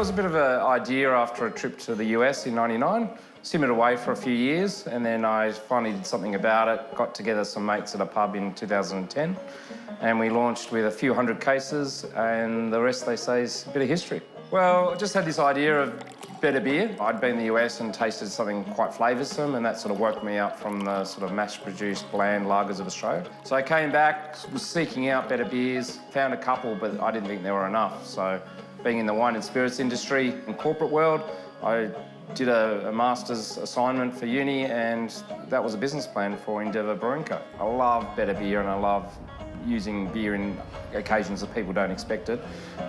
was a bit of an idea after a trip to the US in '99. Simmered away for a few years, and then I finally did something about it, got together some mates at a pub in 2010, and we launched with a few hundred cases, and the rest, they say, is a bit of history. Well, I just had this idea of better beer. I'd been in the US and tasted something quite flavoursome, and that sort of woke me up from the sort of mass-produced bland lagers of Australia. So I came back, was seeking out better beers, found a couple, but I didn't think there were enough. So being in the wine and spirits industry and corporate world, I did a master's assignment for uni, and that was a business plan for Endeavour Brewing Co. I love better beer, and I love using beer in occasions that people don't expect it.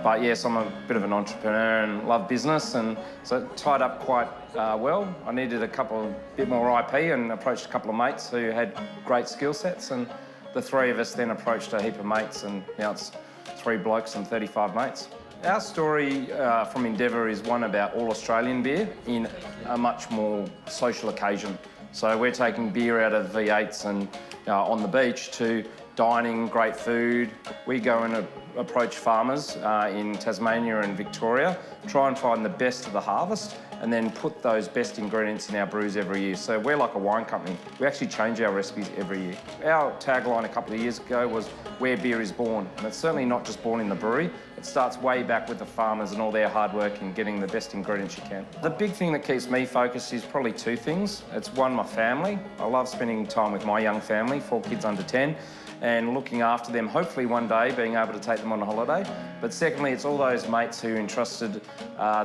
But yes, I'm a bit of an entrepreneur and love business, and so it tied up quite well. I needed a bit more IP and approached a couple of mates who had great skill sets, and the three of us then approached a heap of mates, and now it's 3 blokes and 35 mates. Our story from Endeavour is one about all-Australian beer in a much more social occasion. So we're taking beer out of V8s and on the beach to dining, great food. We go and approach farmers in Tasmania and Victoria, try and find the best of the harvest, and then put those best ingredients in our brews every year. So we're like a wine company. We actually change our recipes every year. Our tagline a couple of years ago was, "Where beer is born." And it's certainly not just born in the brewery. It starts way back with the farmers and all their hard work in getting the best ingredients you can. The big thing that keeps me focused is probably 2 things. It's one, my family. I love spending time with my young family, 4 kids under 10, and looking after them, hopefully one day being able to take them on a holiday. But secondly, it's all those mates who entrusted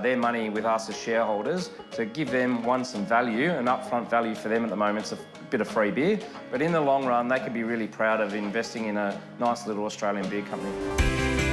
their money with us as shareholders to give them, one, some value, an upfront value for them at the moment. It's a bit of free beer, but in the long run, they could be really proud of investing in a nice little Australian beer company.